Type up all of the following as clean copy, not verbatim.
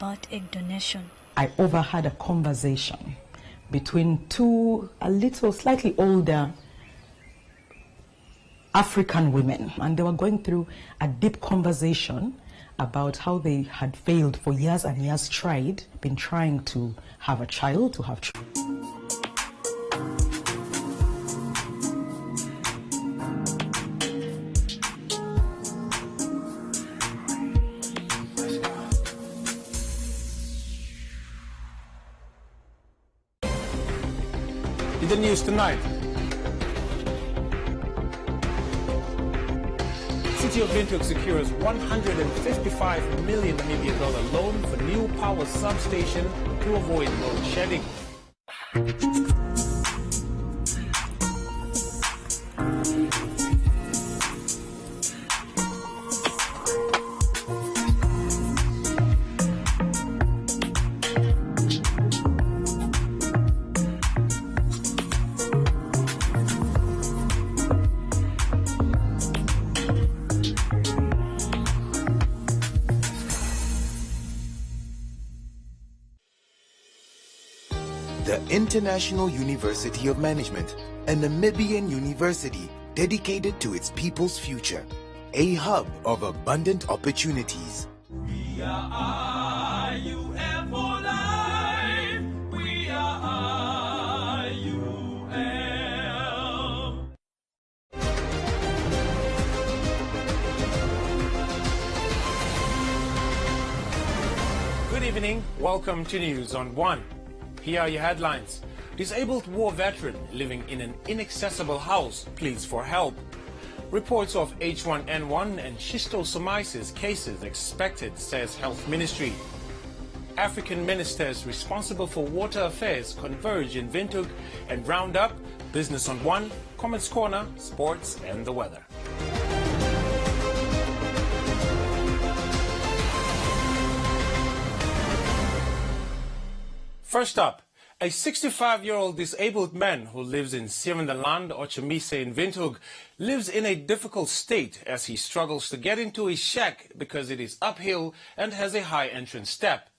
about egg donation. I overheard a conversation between two slightly older African women, and they were going through a deep conversation about how they had failed for years and years, been trying to have a child, to have children. In the news tonight, City of Windhoek secures $155 million loan for new power substation to avoid load shedding. The International University of Management, a Namibian university dedicated to its people's future, a hub of abundant opportunities. We are IUM for life. We are IUM. Good evening, welcome to News on One. Here are your headlines. Disabled war veteran living in an inaccessible house pleads for help. Reports of H1N1 and schistosomiasis cases expected, says Health Ministry. African ministers responsible for water affairs converge in Windhoek and round up Business on One, Comments Corner, Sports and the weather. First up, a 65-year-old disabled man who lives in Sievendeland or Chemise in Windhoek lives in a difficult state as he struggles to get into his shack because it is uphill and has a high entrance step.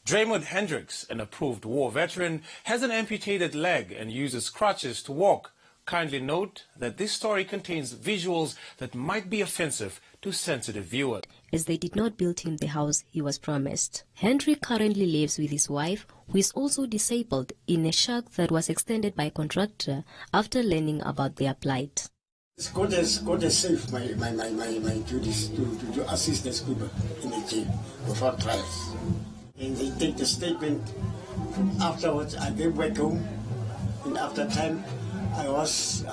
Draymond Hendricks, an approved war veteran, has an amputated leg and uses crutches to walk. Kindly note that this story contains visuals that might be offensive to sensitive viewers, as they did not build him the house he was promised. Hendrik currently lives with his wife, who is also disabled, in a shack that was extended by a contractor after learning about their plight. God has saved my duties to assist these people in the jail without trials. And they take the statement. Afterwards, I came back home, and after time, I was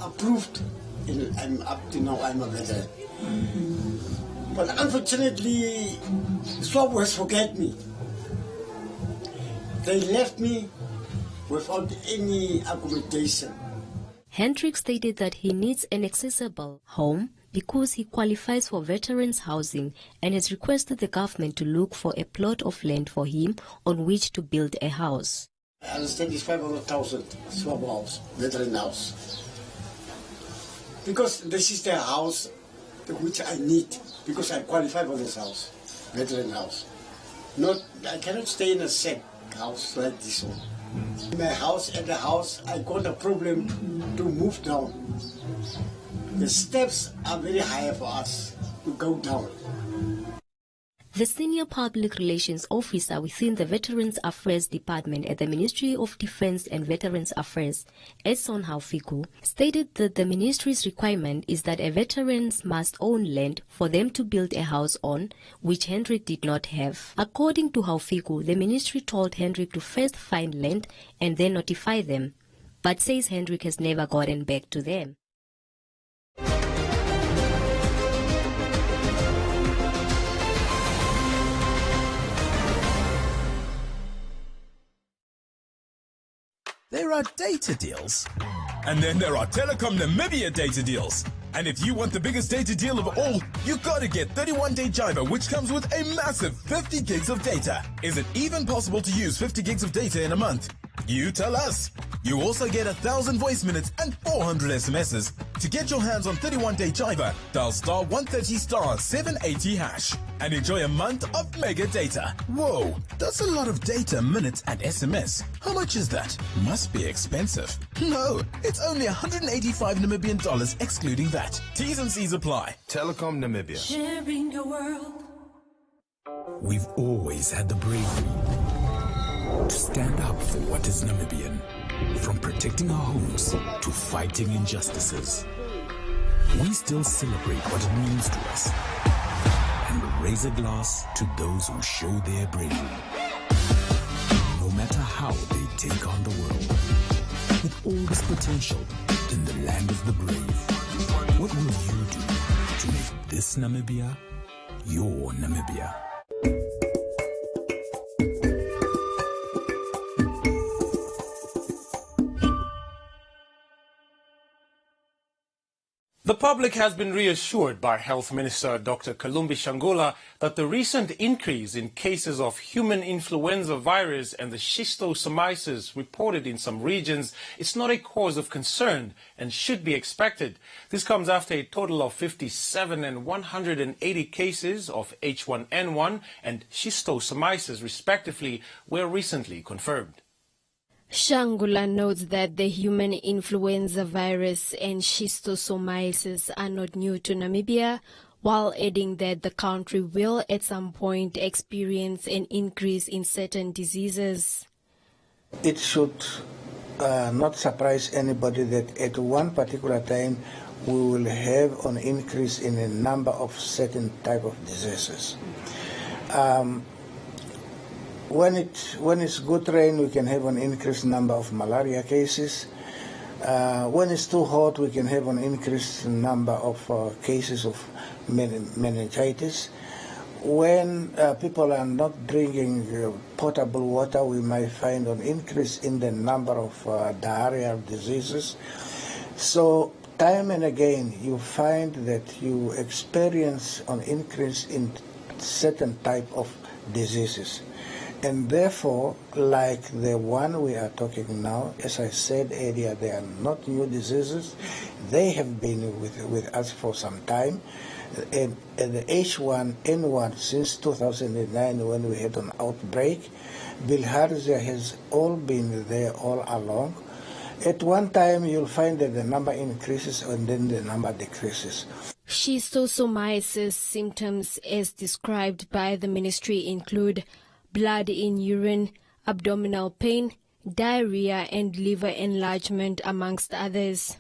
approved, and I'm up to now I'm a veteran. But unfortunately, SWAPO has forget me. They left me without any accommodation. Hendrik stated that he needs an accessible home because he qualifies for veterans housing and has requested the government to look for a plot of land for him on which to build a house. I understand it's 500,000 SWAPO house, veteran house. Because this is the house which I need, because I qualify for this house, veteran house. I cannot stay in a sack house like this one. My house, at the house, I got a problem to move down. The steps are very high for us to go down. The senior public relations officer within the Veterans Affairs Department at the Ministry of Defense and Veterans Affairs, Edson Haufiku, stated that the ministry's requirement is that a veterans must own land for them to build a house on, which Hendrik did not have. According to Haufiku, the ministry told Hendrik to first find land and then notify them, but says Hendrik has never gotten back to them. There are data deals. And then there are Telecom Namibia data deals. And if you want the biggest data deal of all, you gotta get 31-day Jiva, which comes with a massive 50 gigs of data. Is it even possible to use 50 gigs of data in a month? You tell us. You also get 1,000 voice minutes and 400 SMSs. To get your hands on 31-day Jiva, dial star 130 star 780 hash and enjoy a month of mega data. Whoa, that's a lot of data, minutes and SMS. How much is that? Must be expensive. No, it's only 185 Namibian dollars excluding that. T's and C's apply. Telecom Namibia. Sharing your world. We've always had the bravery to stand up for what is Namibian, from protecting our homes to fighting injustices. We still celebrate what it means to us and raise a glass to those who show their bravery. No matter how they take on the world, with all this potential in the land of the brave, what will you do to make this Namibia your Namibia? The public has been reassured by Health Minister Dr. Kalumbi Shangula that the recent increase in cases of human influenza virus and the schistosomiasis reported in some regions is not a cause of concern and should be expected. This comes after a total of 57 and 180 cases of H1N1 and schistosomiasis respectively were recently confirmed. Shangula notes that the human influenza virus and schistosomiasis are not new to Namibia, while adding that the country will at some point experience an increase in certain diseases. It should not surprise anybody that at one particular time we will have an increase in a number of certain type of diseases. When it's good rain, we can have an increased number of malaria cases. When it's too hot, we can have an increased number of cases of meningitis. When people are not drinking potable water, we might find an increase in the number of diarrheal diseases. So time and again, you find that you experience an increase in certain type of diseases. And therefore, like the one we are talking now, as I said earlier, they are not new diseases. They have been with us for some time. And the H1N1 since 2009 when we had an outbreak, bilharzia has all been there all along. At one time, you'll find that the number increases and then the number decreases. Schistosomiasis symptoms as described by the ministry include blood in urine, abdominal pain, diarrhea and liver enlargement amongst others.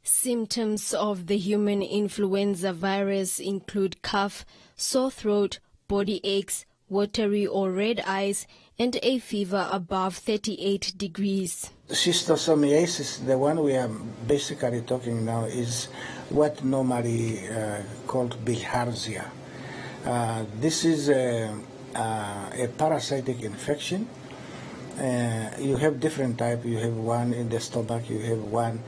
Symptoms of the human influenza virus include cough, sore throat, body aches, watery or red eyes, and a fever above 38 degrees. Schistosomiasis, the one we are basically talking now, is what normally called bilharzia. This is a parasitic infection. You have different types. You have one in the stomach, you have one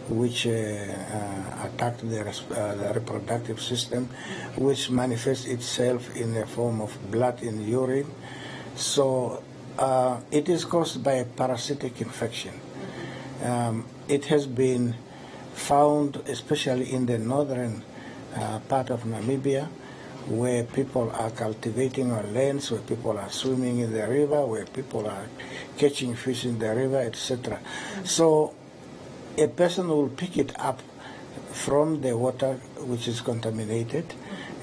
which attacked the reproductive system, which manifests itself in the form of blood in urine. So it is caused by a parasitic infection. It has been found especially in the northern part of Namibia, where people are cultivating on lands, where people are swimming in the river, where people are catching fish in the river, etc. So a person will pick it up from the water which is contaminated,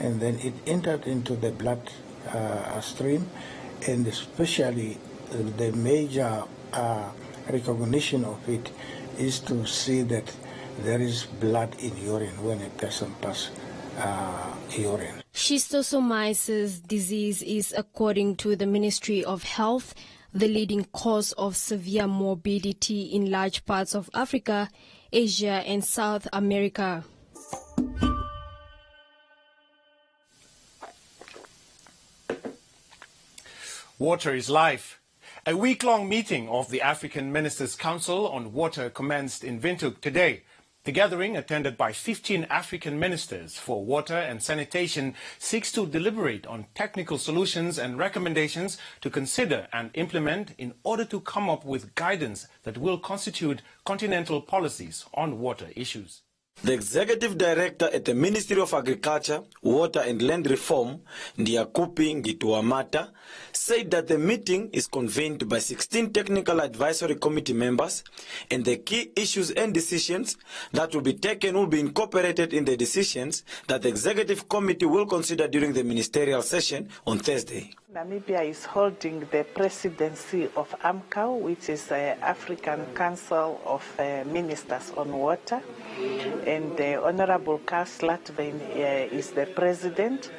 and then it entered into the blood stream, and especially the major recognition of it is to see that there is blood in urine when a person passes urine. Schistosomiasis disease is, according to the Ministry of Health, the leading cause of severe morbidity in large parts of Africa, Asia and South America. Water is life. A week-long meeting of the African Ministers' Council on Water commenced in Windhoek today. The gathering, attended by 15 African ministers for water and sanitation, seeks to deliberate on technical solutions and recommendations to consider and implement in order to come up with guidance that will constitute continental policies on water issues. The Executive Director at the Ministry of Agriculture, Water and Land Reform, Ndiakupi Ngituamata, said that the meeting is convened by 16 Technical Advisory Committee members and the key issues and decisions that will be taken will be incorporated in the decisions that the Executive Committee will consider during the ministerial session on Thursday. Namibia is holding the presidency of AMCAO, which is the African Council of Ministers on Water, and the Honorable Karl Slattvein is the president,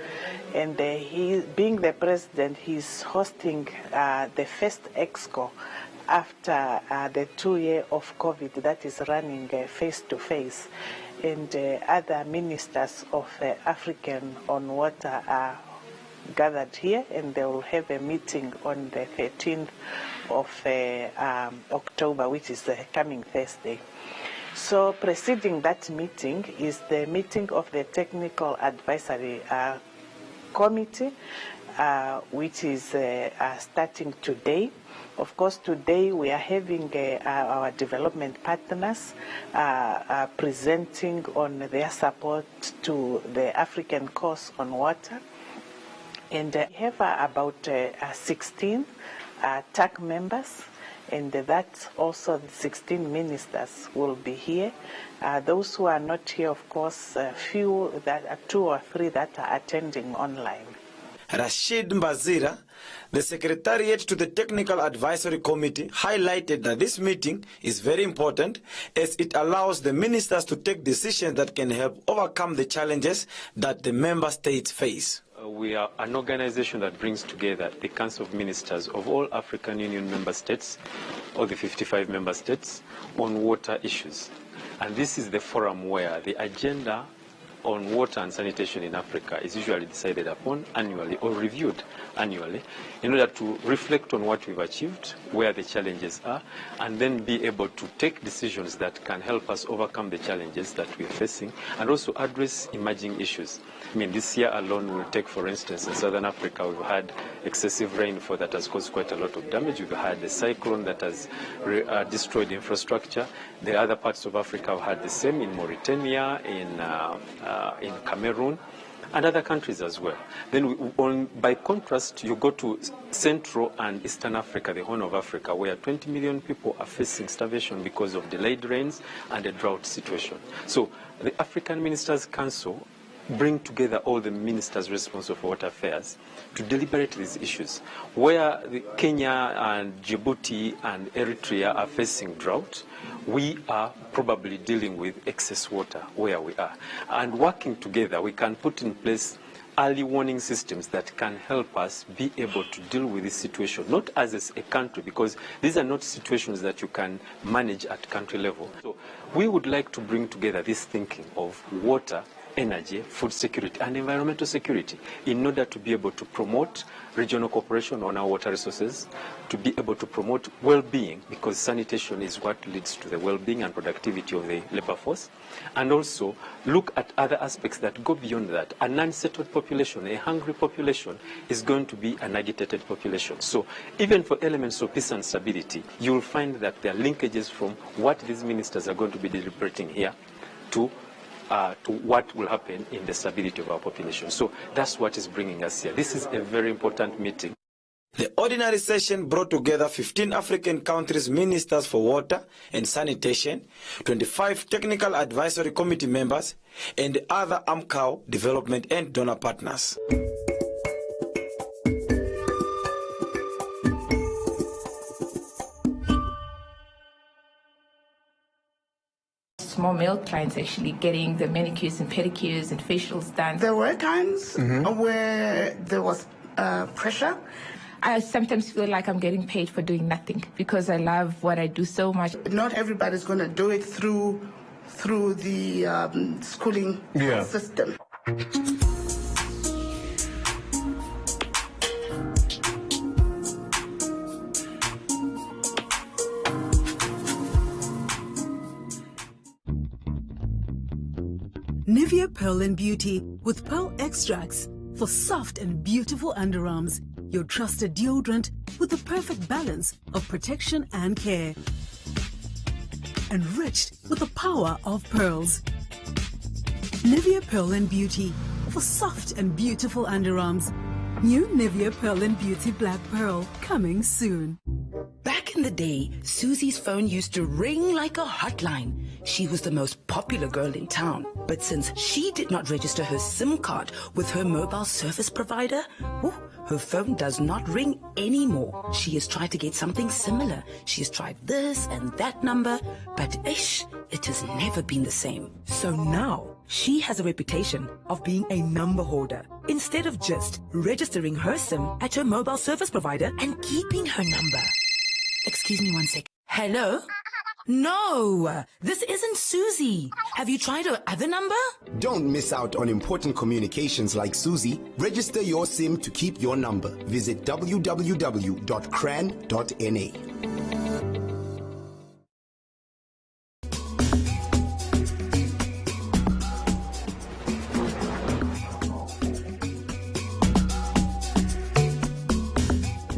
and he, being the president, he's hosting the first EXCO after the 2 years of COVID that is running face-to-face, and other ministers of African on water are gathered here, and they will have a meeting on the 13th of October, which is coming Thursday. So preceding that meeting is the meeting of the Technical Advisory Committee, which is starting today. Of course, today we are having our development partners presenting on their support to the African course on water. And we have about 16 TAC members, and that also 16 ministers will be here. Those who are not here, of course, few that 2 or 3 that are attending online. Rashid Mbazira, the Secretariat to the Technical Advisory Committee, highlighted that this meeting is very important as it allows the ministers to take decisions that can help overcome the challenges that the member states face. We are an organization that brings together the Council of Ministers of all African Union member states, all the 55 member states, on water issues. And this is the forum where the agenda on water and sanitation in Africa is usually decided upon annually or reviewed annually in order to reflect on what we've achieved, where the challenges are, and then be able to take decisions that can help us overcome the challenges that we are facing and also address emerging issues. I mean, this year alone, we'll take, for instance, in Southern Africa, we've had excessive rainfall that has caused quite a lot of damage. We've had a cyclone that has destroyed infrastructure. The other parts of Africa have had the same in Mauritania, in Cameroon, and other countries as well. Then, by contrast, you go to Central and Eastern Africa, the Horn of Africa, where 20 million people are facing starvation because of delayed rains and a drought situation. So the African Ministers' Council bring together all the ministers responsible for water affairs to deliberate these issues. Where Kenya and Djibouti and Eritrea are facing drought, we are probably dealing with excess water where we are. And working together, we can put in place early warning systems that can help us be able to deal with this situation, not as a country, because these are not situations that you can manage at country level. So we would like to bring together this thinking of water, energy, food security, and environmental security in order to be able to promote regional cooperation on our water resources, to be able to promote well-being, because sanitation is what leads to the well-being and productivity of the labor force, and also look at other aspects that go beyond that. An unsettled population, a hungry population, is going to be an agitated population. So even for elements of peace and stability, you will find that there are linkages from what these ministers are going to be deliberating here to what will happen in the stability of our population. So that's what is bringing us here. This is a very important meeting. The ordinary session brought together 15 African countries' ministers for water and sanitation, 25 technical advisory committee members, and other AMCAO development and donor partners. Small male clients actually getting the manicures and pedicures and facials done. There were times where there was pressure. I sometimes feel like I'm getting paid for doing nothing because I love what I do so much. Not everybody's going to do it through the schooling system. Nivea Pearl and Beauty with pearl extracts for soft and beautiful underarms. Your trusted deodorant with the perfect balance of protection and care. Enriched with the power of pearls. Nivea Pearl and Beauty for soft and beautiful underarms. New Nivea Pearl and Beauty Black Pearl coming soon. Back in the day, Susie's phone used to ring like a hotline. She was the most popular girl in town. But since she did not register her SIM card with her mobile service provider, her phone does not ring anymore. She has tried to get something similar. She has tried this and that number, but it has never been the same. So now, she has a reputation of being a number hoarder. Instead of just registering her SIM at her mobile service provider and keeping her number. Excuse me one sec. Hello? No, this isn't Susie. Have you tried her other number? Don't miss out on important communications like Susie. Register your SIM to keep your number. Visit www.cran.na.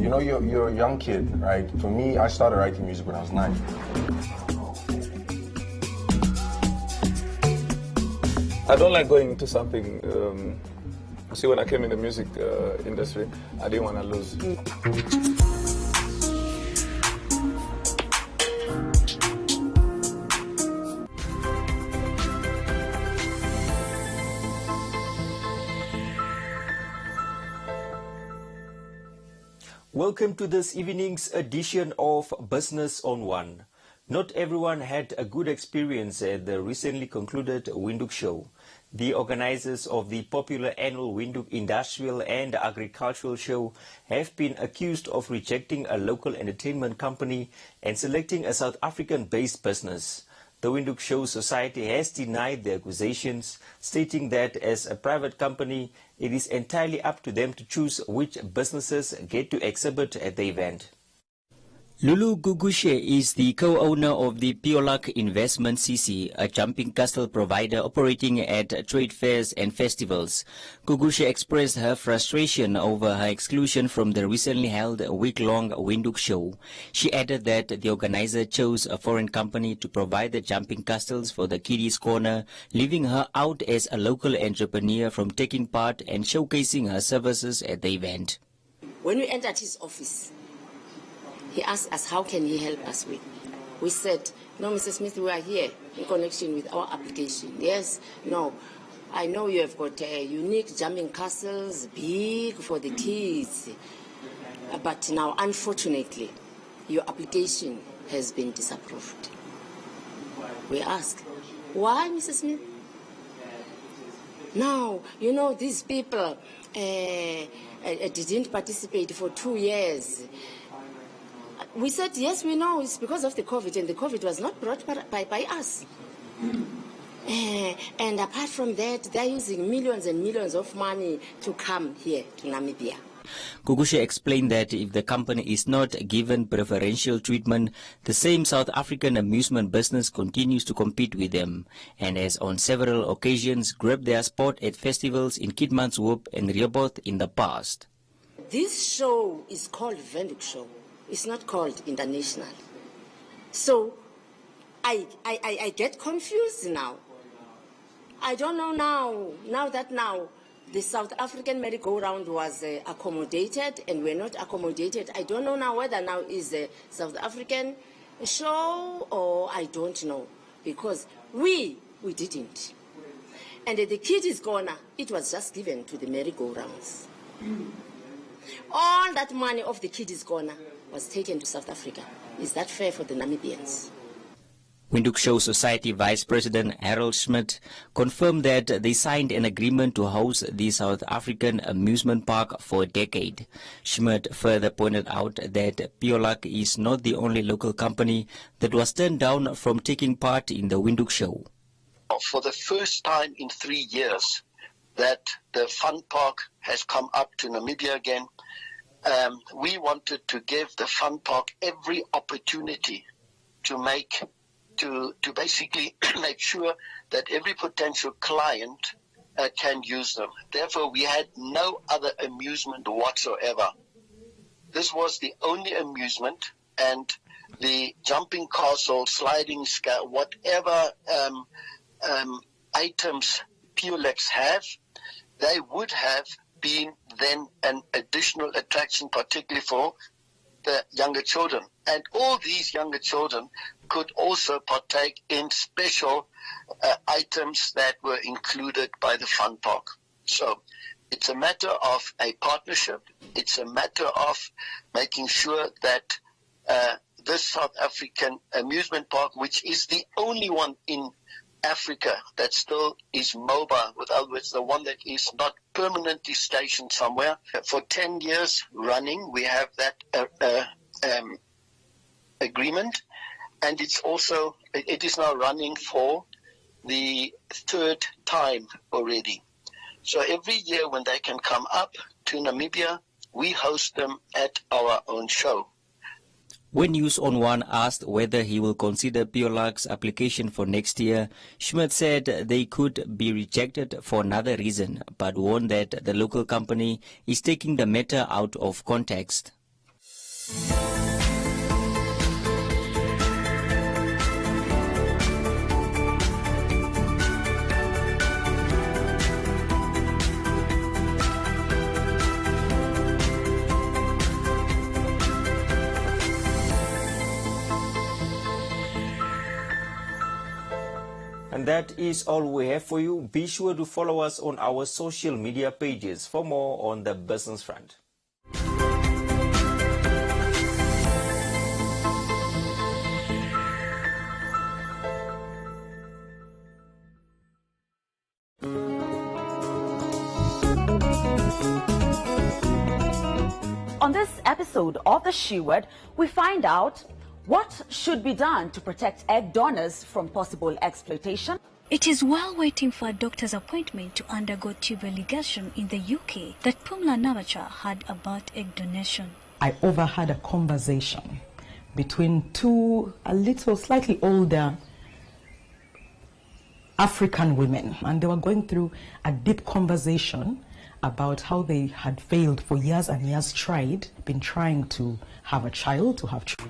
You know, you're a young kid, right? For me, I started writing music when I was 9. I don't like going into something. See, when I came in the music industry, I didn't want to lose. Welcome to this evening's edition of Business on One. Not everyone had a good experience at the recently concluded Windhoek Show. The organizers of the popular annual Windhoek Industrial and Agricultural Show have been accused of rejecting a local entertainment company and selecting a South African-based business. The Windhoek Show Society has denied the accusations, stating that as a private company, it is entirely up to them to choose which businesses get to exhibit at the event. Lulu Gugushe is the co-owner of the Piolak Investment CC, a jumping castle provider operating at trade fairs and festivals. Gugushe expressed her frustration over her exclusion from the recently held week-long Windhoek Show. She added that the organizer chose a foreign company to provide the jumping castles for the Kiddies Corner, leaving her out as a local entrepreneur from taking part and showcasing her services at the event. When we entered his office, he asked us, how can he help us with? We said, no, Mr. Smith, we are here in connection with our application. Yes, no, I know you have got unique jumping castles, big for the kids. But now, unfortunately, your application has been disapproved. We ask, why, Mr. Smith? No, you know, these people didn't participate for 2 years. We said, yes, we know it's because of the COVID, and the COVID was not brought by us. And apart from that, they're using millions and millions of money to come here to Namibia. Gugushe explained that if the company is not given preferential treatment, the same South African amusement business continues to compete with them, and has on several occasions grabbed their spot at festivals in Kidmanshoop and Rehoboth in the past. This show is called Windhoek Show. It's not called international. So I get confused now. I don't know now that the South African merry-go-round was accommodated and we're not accommodated. I don't know now whether now is a South African show or I don't know, because we didn't. And the Kiddies Corner, it was just given to the merry-go-rounds. All that money of the Kiddies Corner was taken to South Africa. Is that fair for the Namibians? Windhoek Show Society Vice President Harold Schmidt confirmed that they signed an agreement to host the South African amusement park for a decade. Schmidt further pointed out that Piolak is not the only local company that was turned down from taking part in the Windhoek Show. For the first time in 3 years that the fun park has come up to Namibia again, we wanted to give the fun park every opportunity to make to basically make sure that every potential client can use them. Therefore, we had no other amusement whatsoever. This was the only amusement, and the jumping castle, sliding scale, whatever items Pulex have, they would have been then an additional attraction, particularly for the younger children. And all these younger children could also partake in special items that were included by the fun park. So it's a matter of a partnership. It's a matter of making sure that this South African amusement park, which is the only one in Africa that still is mobile, with other words, the one that is not permanently stationed somewhere. For 10 years running, we have that agreement, and it's also, it is now running for the third time already. So every year when they can come up to Namibia, we host them at our own show. When News on One asked whether he will consider Pulex application for next year, Schmidt said they could be rejected for another reason, but warned that the local company is taking the matter out of context. And that is all we have for you. Be sure to follow us on our social media pages for more on the business front. On this episode of The She Word, we find out what should be done to protect egg donors from possible exploitation. It is while waiting for a doctor's appointment to undergo tubal ligation in the UK that Pumla Namacha heard about egg donation. I overheard a conversation between two slightly older African women, and they were going through a deep conversation about how they had failed for years and years, been trying to have a child, to have children.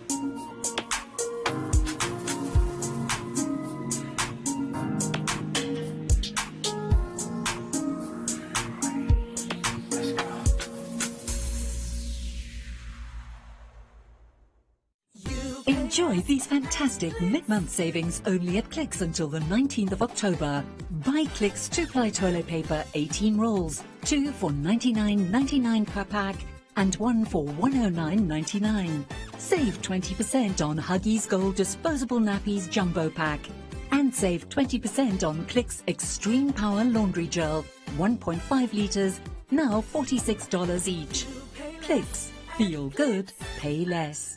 Enjoy these fantastic mid-month savings only at Clicks until the 19th of October. Buy Clicks 2-ply toilet paper 18 rolls, 2 for $99.99 per pack and 1 for $109.99. Save 20% on Huggies Gold disposable nappies jumbo pack and save 20% on Clicks Extreme Power laundry gel 1.5 liters, now $46 each. Clicks, feel good, pay less.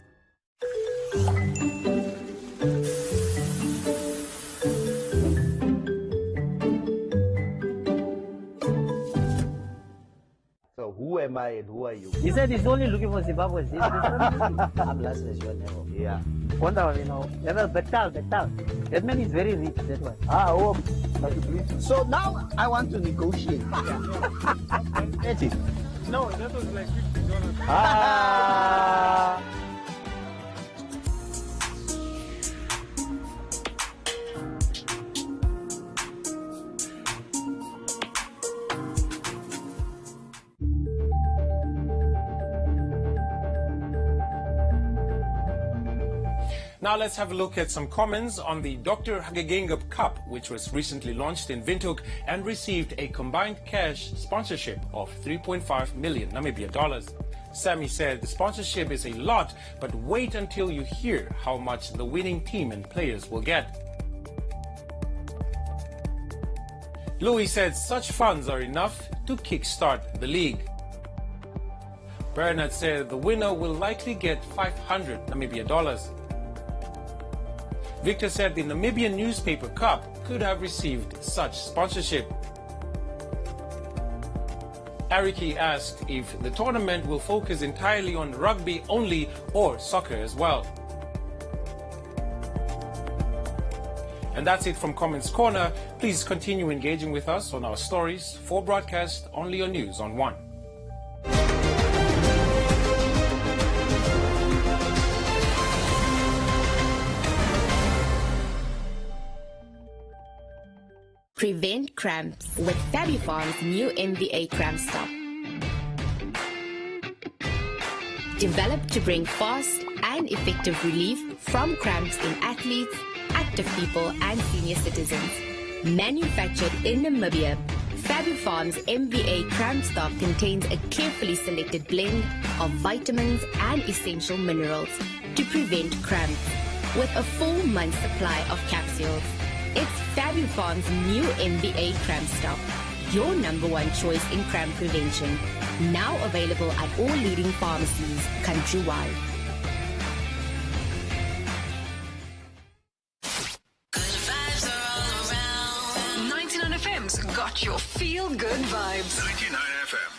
So who am I and who are you? He said he's only looking for Zimbabweans. I'm last as your name. Yeah. Wonder, Betal. That man is very rich, that one. So now I want to negotiate. That's it. No, that was like $50. Now let's have a look at some comments on the Dr. Hagegengub Cup, which was recently launched in Windhoek and received a combined cash sponsorship of 3.5 million Namibia dollars. Sammy said the sponsorship is a lot, but wait until you hear how much the winning team and players will get. Louis said such funds are enough to kickstart the league. Bernard said the winner will likely get 500 Namibia dollars. Victor said the Namibian Newspaper Cup could have received such sponsorship. Ariki asked if the tournament will focus entirely on rugby only or soccer as well. And that's it from Comments Corner. Please continue engaging with us on our stories for broadcast only on News on One. Prevent cramps with Fabufarm's new MVA Cramp Stop. Developed to bring fast and effective relief from cramps in athletes, active people and senior citizens. Manufactured in Namibia, Fabufarm's MVA Cramp Stop contains a carefully selected blend of vitamins and essential minerals to prevent cramps with a full month supply of capsules. It's Fabufarm's new MVA Cramp Stop, your #1 choice in cramp prevention. Now available at all leading pharmacies countrywide. Good vibes are all around. 99 FM's got your feel-good vibes. 99 FM.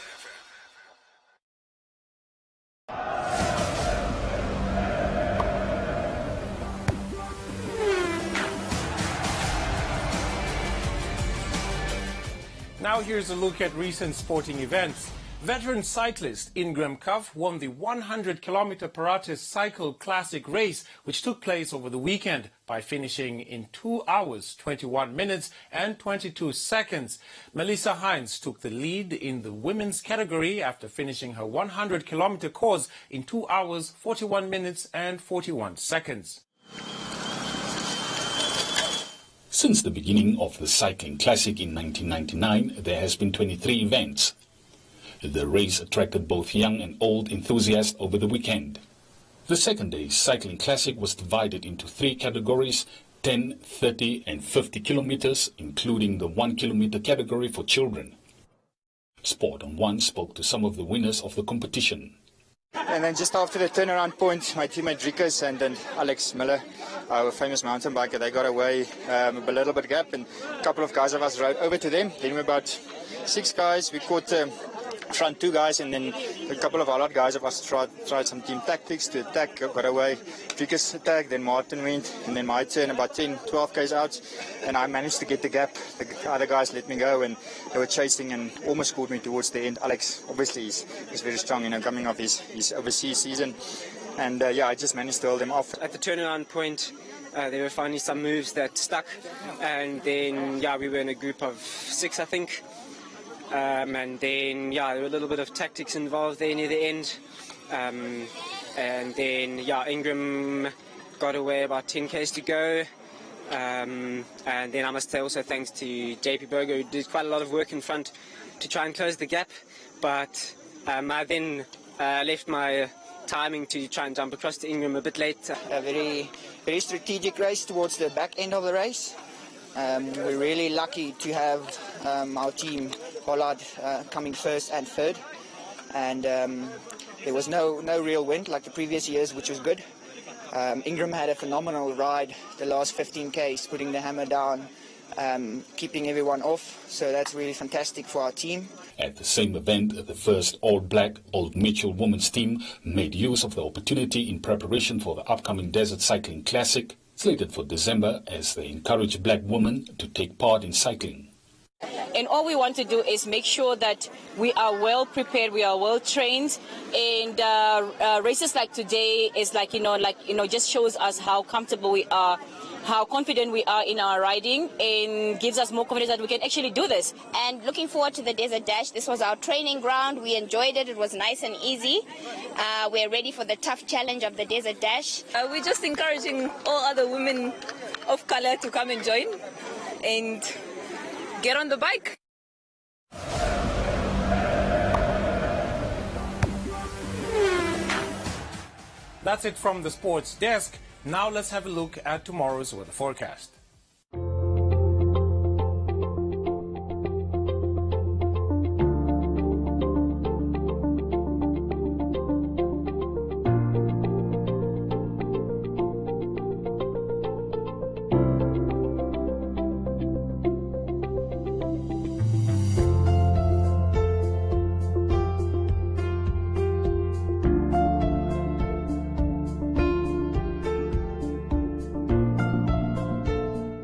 Now here's a look at recent sporting events. Veteran cyclist Ingram Cuff won the 100-kilometer Paratus Cycle Classic race, which took place over the weekend by finishing in 2 hours, 21 minutes and 22 seconds. Melissa Hines took the lead in the women's category after finishing her 100-kilometer course in 2 hours, 41 minutes and 41 seconds. Since the beginning of the Cycling Classic in 1999, there has been 23 events. The race attracted both young and old enthusiasts over the weekend. The second day's Cycling Classic was divided into 3 categories, 10, 30 and 50 kilometers, including the 1 kilometer category for children. Sport on One spoke to some of the winners of the competition. And then just after the turnaround point, my teammate Rikas and then Alex Miller, our famous mountain biker, they got away a little bit gap, and a couple of guys of us rode over to them. Then we're about 6 guys. We caught front 2 guys, and then a couple of allied guys of us tried some team tactics to attack, got away. Rikas attacked, then Martin went, and then my turn about 10, 12 k's out, and I managed to get the gap. The other guys let me go, and they were chasing and almost caught me towards the end. Alex, obviously, is very strong, coming off his overseas season. And I just managed to hold them off. At the turnaround point, there were finally some moves that stuck, and then we were in a group of 6, I think. And then there were a little bit of tactics involved there near the end. And then Ingram got away about 10 k's to go. And then I must say also thanks to JP Berger, who did quite a lot of work in front to try and close the gap. But I then left my timing to try and jump across to Ingram a bit late. A very, very strategic race towards the back end of the race. We're really lucky to have our team, Pollard, coming first and third. And there was no real wind like the previous years, which was good. Ingram had a phenomenal ride the last 15 k's, putting the hammer down, keeping everyone off. So that's really fantastic for our team. At the same event, the first all-black Old Mitchell women's team made use of the opportunity in preparation for the upcoming Desert Cycling Classic, slated for December, as they encourage black women to take part in cycling. And all we want to do is make sure that we are well prepared, we are well trained, and races like today is just shows us how comfortable we are, how confident we are in our riding, and gives us more confidence that we can actually do this. And looking forward to the Desert Dash. This was our training ground. We enjoyed it. It was nice and easy. We're ready for the tough challenge of the Desert Dash. We're just encouraging all other women of color to come and join and get on the bike. That's it from the sports desk. Now let's have a look at tomorrow's weather forecast.